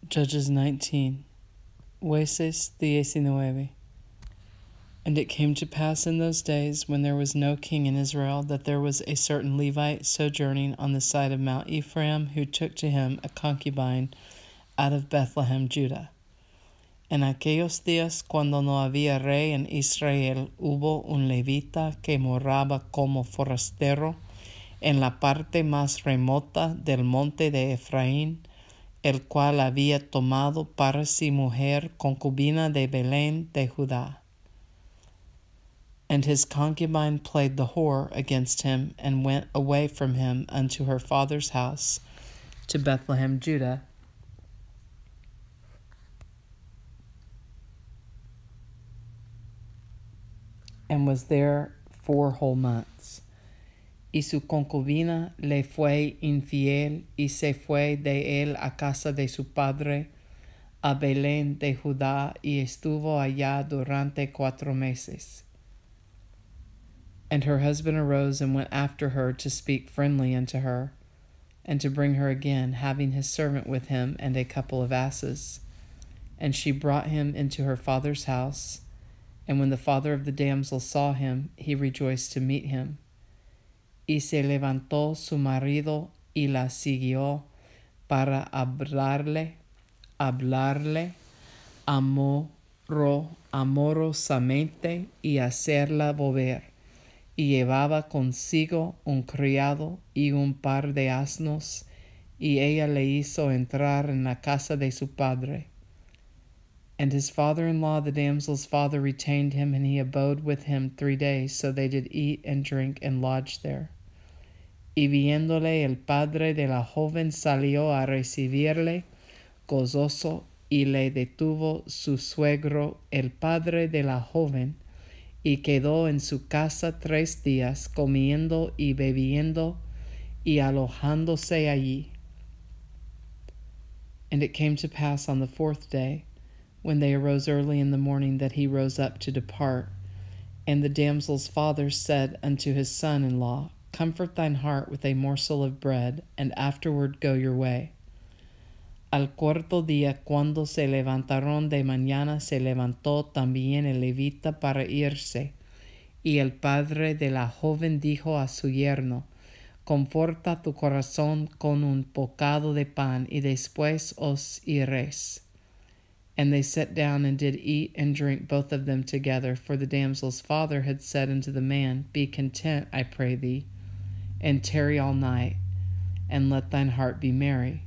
Judges 19. Jueces 19. And it came to pass in those days, when there was no king in Israel, that there was a certain Levite sojourning on the side of Mount Ephraim, who took to him a concubine out of Bethlehemjudah. En aquellos días, cuando no había rey en Israel, hubo un levita que moraba como forastero en la parte más remota del monte de Efraín, el cual había tomado para sí mujer, concubina de Belén de Judá. And his concubine played the whore against him, and went away from him unto her father's house to Bethlehemjudah, and was there 4 whole months. Y su concubina le fue infiel, y se fue de él a casa de su padre, a Belén de Judá, y estuvo allá durante 4 meses. And her husband arose and went after her to speak friendly unto her, and to bring her again, having his servant with him and a couple of asses. And she brought him into her father's house, and when the father of the damsel saw him, he rejoiced to meet him. Y se levantó su marido y la siguió para hablarle amorosamente y hacerla volver. Y llevaba consigo un criado y un par de asnos, y ella le hizo entrar en la casa de su padre. And his father-in-law, the damsel's father, retained him, and he abode with him 3 days. So they did eat and drink and lodge there. Y viéndole el padre de la joven salió a recibirle gozoso, y le detuvo su suegro, el padre de la joven, y quedó en su casa 3 días, comiendo y bebiendo y alojándose allí. And it came to pass on the 4th day, when they arose early in the morning, that he rose up to depart. And the damsel's father said unto his son-in-law, Comfort thine heart with a morsel of bread, and afterward go your way. Al 4º día, cuando se levantaron de mañana, se levantó también el levita para irse. Y el padre de la joven dijo a su yerno, Conforta tu corazón con un bocado de pan, y después os iréis. And they sat down and did eat and drink, both of them together. For the damsel's father had said unto the man, Be content, I pray thee, and tarry all night, and let thine heart be merry.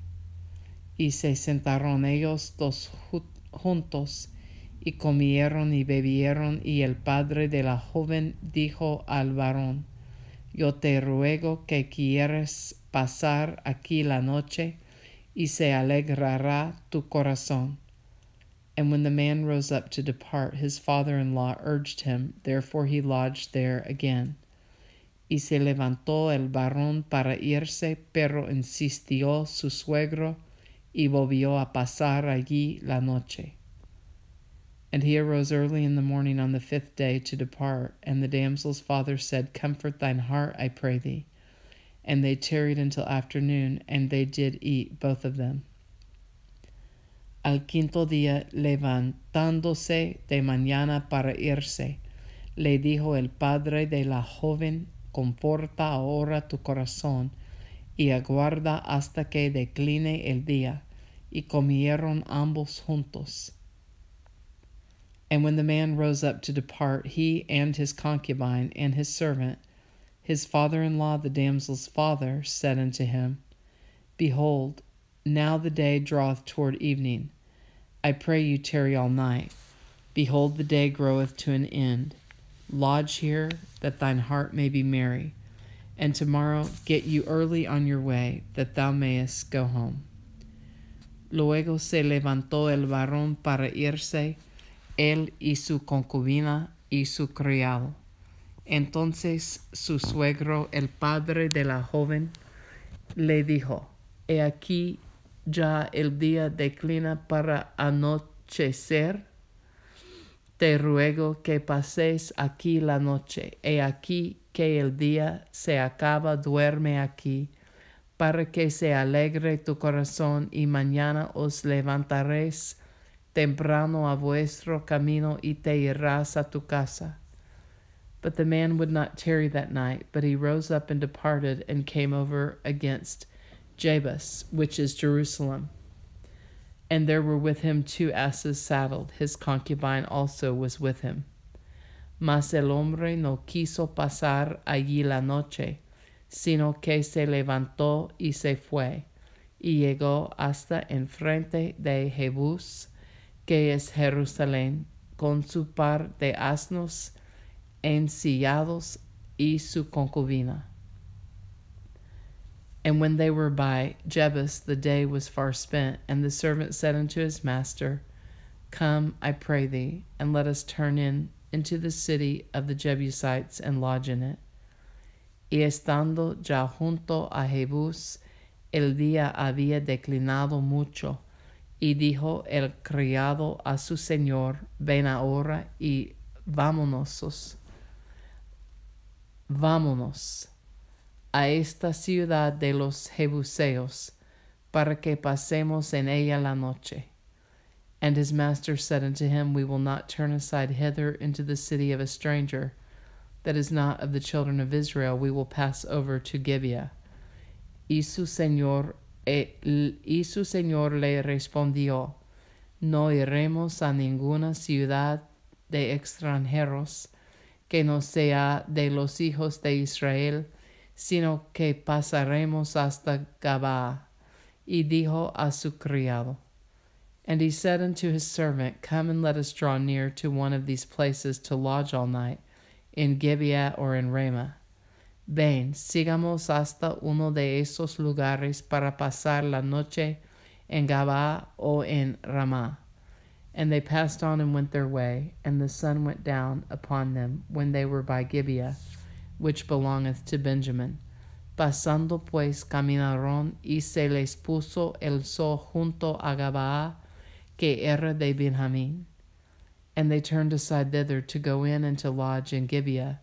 Y se sentaron ellos dos juntos, y comieron y bebieron, y el padre de la joven dijo al varón, Yo te ruego que quieres pasar aquí la noche, y se alegrará tu corazón. And when the man rose up to depart, his father-in-law urged him, therefore he lodged there again. Y se levantó el varón para irse, pero insistió su suegro, y volvió a pasar allí la noche. And he arose early in the morning on the 5th day to depart, and the damsel's father said, Comfort thine heart, I pray thee. And they tarried until afternoon, and they did eat, both of them. Al 5º día, levantándose de mañana para irse, le dijo el padre de la joven, Conforta ahora tu corazón, y aguarda hasta que decline el día. Y comieron ambos juntos. And when the man rose up to depart, he and his concubine and his servant, his father-in-law, the damsel's father, said unto him, Behold, now the day draweth toward evening. I pray you tarry all night. Behold, the day groweth to an end. Lodge here, that thine heart may be merry. And tomorrow get you early on your way, that thou mayest go home. Luego se levantó el varón para irse, él y su concubina y su criado. Entonces su suegro, el padre de la joven, le dijo, He aquí ya el día declina para anochecer. Te ruego que pases aquí la noche. He aquí que el día se acaba, duerme aquí, para que se alegre tu corazón, y mañana os levantaréis temprano a vuestro camino, y te irás a tu casa. But the man would not tarry that night, but he rose up and departed, and came over against Jebus, which is Jerusalem. And there were with him 2 asses saddled. His concubine also was with him. Mas el hombre no quiso pasar allí la noche, sino que se levantó y se fue, y llegó hasta enfrente de Jebús, que es Jerusalén, con su par de asnos ensillados y su concubina. And when they were by Jebus, the day was far spent, and the servant said unto his master, Come, I pray thee, and let us turn into the city of the Jebusites, and lodge in it. Y estando ya junto a Jebús, el día había declinado mucho, y dijo el criado a su señor, Ven ahora y vámonos a esta ciudad de los Jebuseos, para que pasemos en ella la noche. And his master said unto him, We will not turn aside hither into the city of a stranger, that is not of the children of Israel. We will pass over to Gibeah. Y su señor le respondió, No iremos a ninguna ciudad de extranjeros, que no sea de los hijos de Israel, sino que pasaremos hasta Gabaa. Y dijo a su criado. And he said unto his servant, Come and let us draw near to one of these places to lodge all night, in Gibeah or in Ramah. Ven, sigamos hasta uno de esos lugares para pasar la noche en Gabaa o en Ramah. And they passed on and went their way, and the sun went down upon them when they were by Gibeah, which belongeth to Benjamin. Pasando pues caminaron, y se les puso el sol junto a Gabaa, que era de Benjamín. And they turned aside thither to go in and to lodge in Gibeah.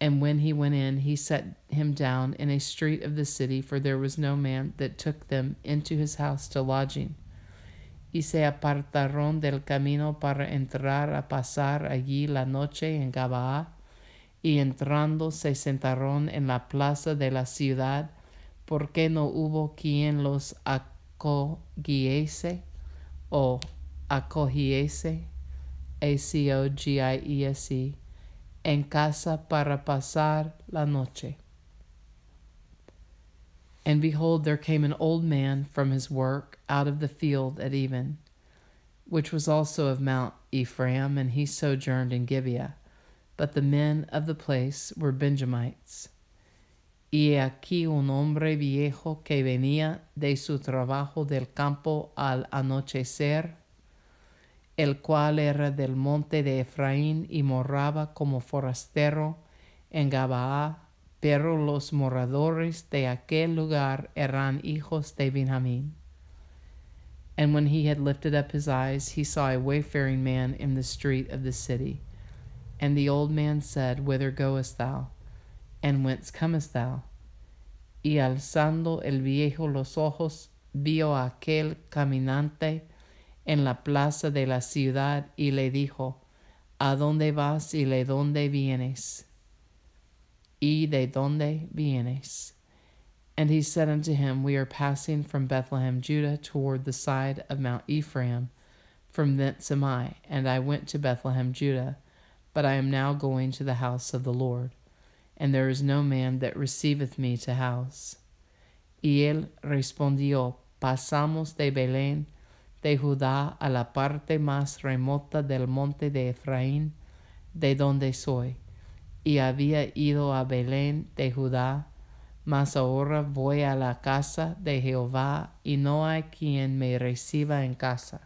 And when he went in, he set him down in a street of the city, for there was no man that took them into his house to lodging. Y se apartaron del camino para entrar a pasar allí la noche en Gabaa, y entrando se sentaron en la plaza de la ciudad, porque no hubo quien los acogiese, acogiese, en casa para pasar la noche. And behold, there came an old man from his work out of the field at even, which was also of Mount Ephraim, and he sojourned in Gibeah. But the men of the place were Benjamites. Y aquí un hombre viejo que venía de su trabajo del campo al anochecer, el cual era del monte de Efraín y moraba como forastero en Gabaa, pero los moradores de aquel lugar eran hijos de Benjamín. And when he had lifted up his eyes, he saw a wayfaring man in the street of the city. And the old man said, Whither goest thou? And whence comest thou? Y alzando el viejo los ojos, vio a aquel caminante en la plaza de la ciudad, y le dijo, ¿A dónde vas y de dónde vienes? ¿Y de dónde vienes? And he said unto him, We are passing from Bethlehemjudah toward the side of Mount Ephraim. From thence am I, and I went to Bethlehemjudah, but I am now going to the house of the Lord, and there is no man that receiveth me to house. Y él respondió, Pasamos de Belén de Judá a la parte más remota del monte de Efraín, de donde soy, y había ido a Belén de Judá, mas ahora voy a la casa de Jehová, y no hay quien me reciba en casa.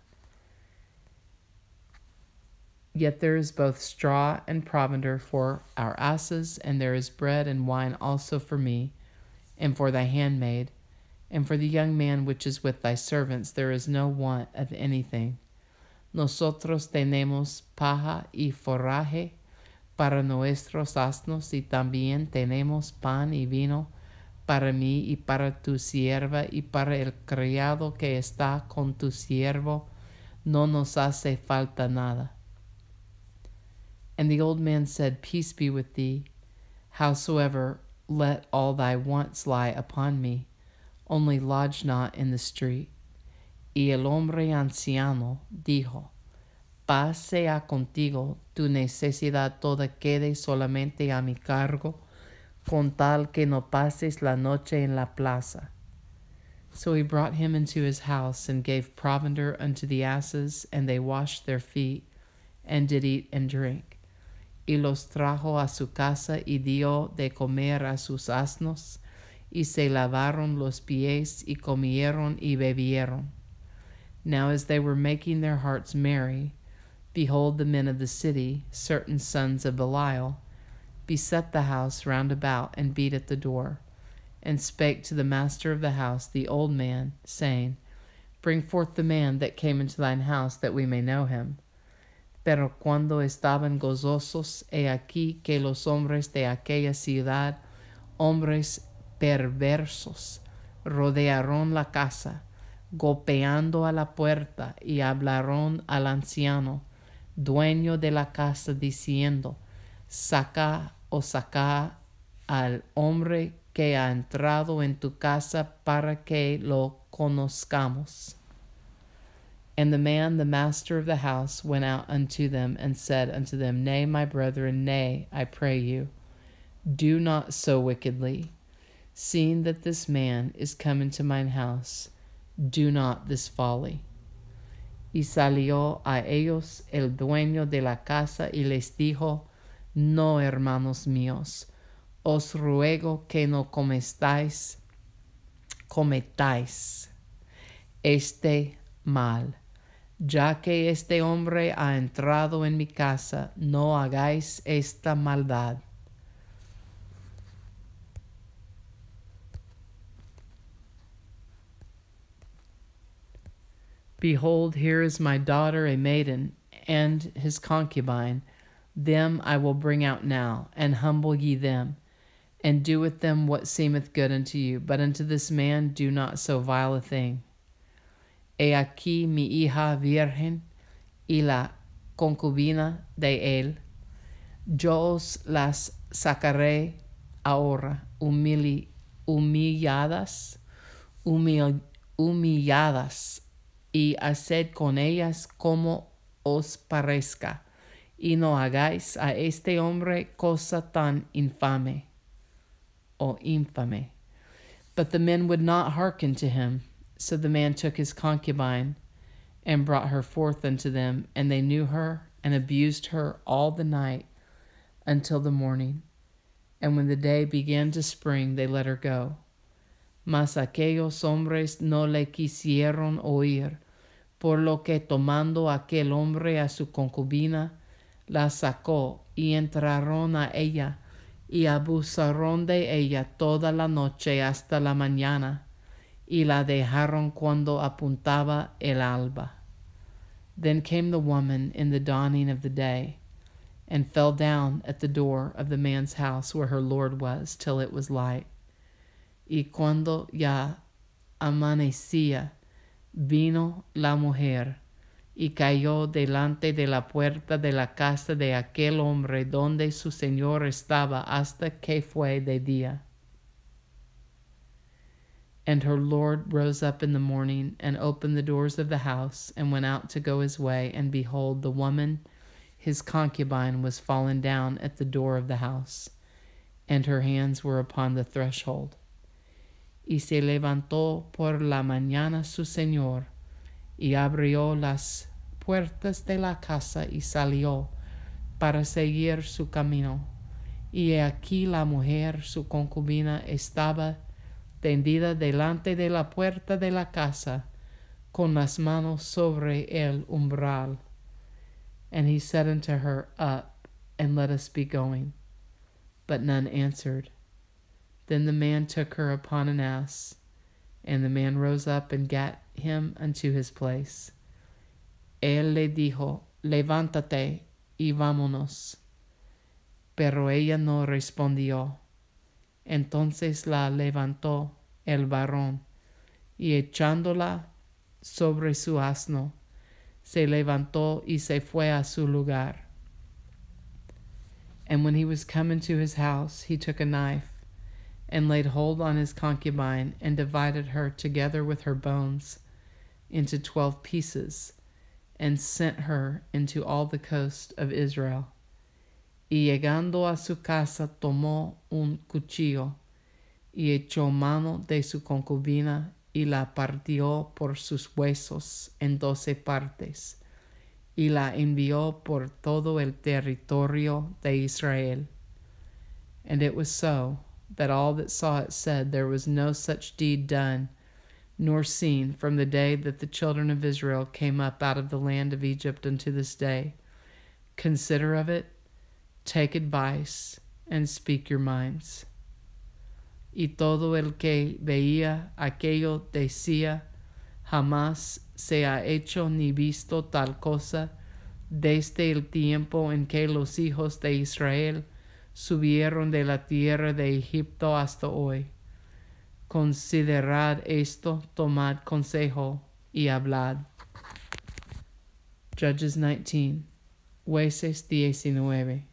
Yet there is both straw and provender for our asses, and there is bread and wine also for me, and for thy handmaid, and for the young man which is with thy servants. There is no want of anything. Nosotros tenemos paja y forraje para nuestros asnos, y también tenemos pan y vino para mí y para tu sierva y para el criado que está con tu siervo, no nos hace falta nada. And the old man said, Peace be with thee. Howsoever, let all thy wants lie upon me, only lodge not in the street. Y el hombre anciano dijo, Paz sea contigo, tu necesidad toda quede solamente a mi cargo, con tal que no pases la noche en la plaza. So he brought him into his house, and gave provender unto the asses, and they washed their feet, and did eat and drink. Y los trajo a su casa, y dio de comer a sus asnos, y se lavaron los pies, y comieron y bebieron. Now as they were making their hearts merry, behold, the men of the city, certain sons of Belial, beset the house round about, and beat at the door, and spake to the master of the house, the old man, saying, Bring forth the man that came into thine house, that we may know him. Pero cuando estaban gozosos, he aquí que los hombres de aquella ciudad, hombres perversos, rodearon la casa, golpeando a la puerta, y hablaron al anciano, dueño de la casa, diciendo, Saca al hombre que ha entrado en tu casa para que lo conozcamos. And the man, the master of the house, went out unto them, and said unto them, Nay, my brethren, nay, I pray you, do not so wickedly. Seeing that this man is come into mine house, do not this folly. Y salió a ellos el dueño de la casa, y les dijo, No, hermanos míos, os ruego que no cometáis este mal. Ya que este hombre ha entrado en mi casa, no hagáis esta maldad. Behold, here is my daughter, a maiden, and his concubine. Them I will bring out now, and humble ye them, and do with them what seemeth good unto you. But unto this man do not so vile a thing. He aquí mi hija virgen, y la concubina de él. Yo os las sacaré ahora, humilladas, y haced con ellas como os parezca, y no hagáis a este hombre cosa tan infame. But the men would not hearken to him. So the man took his concubine, and brought her forth unto them, and they knew her, and abused her all the night until the morning. And when the day began to spring, they let her go. Mas aquellos hombres no le quisieron oír, por lo que tomando aquel hombre a su concubina, la sacó, y entraron a ella, y abusaron de ella toda la noche hasta la mañana, y la dejaron cuando apuntaba el alba. Then came the woman in the dawning of the day, and fell down at the door of the man's house where her lord was, till it was light. Y cuando ya amanecía, vino la mujer, y cayó delante de la puerta de la casa de aquel hombre donde su señor estaba hasta que fue de día. And her lord rose up in the morning, and opened the doors of the house, and went out to go his way, and behold, the woman, his concubine, was fallen down at the door of the house, and her hands were upon the threshold. Y se levantó por la mañana su señor, y abrió las puertas de la casa, y salió para seguir su camino. Y he aquí la mujer, su concubina, estaba tendida delante de la puerta de la casa, con las manos sobre el umbral. And he said unto her, Up, and let us be going. But none answered. Then the man took her upon an ass, and the man rose up and gat him unto his place. Él le dijo, Levántate y vámonos. Pero ella no respondió. Entonces la levantó el varón, y echándola sobre su asno, se levantó y se fue a su lugar. And when he was come into his house, he took a knife, and laid hold on his concubine, and divided her together with her bones into 12 pieces, and sent her into all the coast of Israel. Y llegando a su casa, tomó un cuchillo, y echó mano de su concubina, y la partió por sus huesos en 12 partes, y la envió por todo el territorio de Israel. And it was so, that all that saw it said, there was no such deed done, nor seen from the day that the children of Israel came up out of the land of Egypt unto this day. Consider of it, take advice, and speak your minds. Y todo el que veía aquello decía, jamás se ha hecho ni visto tal cosa desde el tiempo en que los hijos de Israel subieron de la tierra de Egipto hasta hoy. Considerad esto, tomad consejo y hablad. Judges 19, Jueces 19.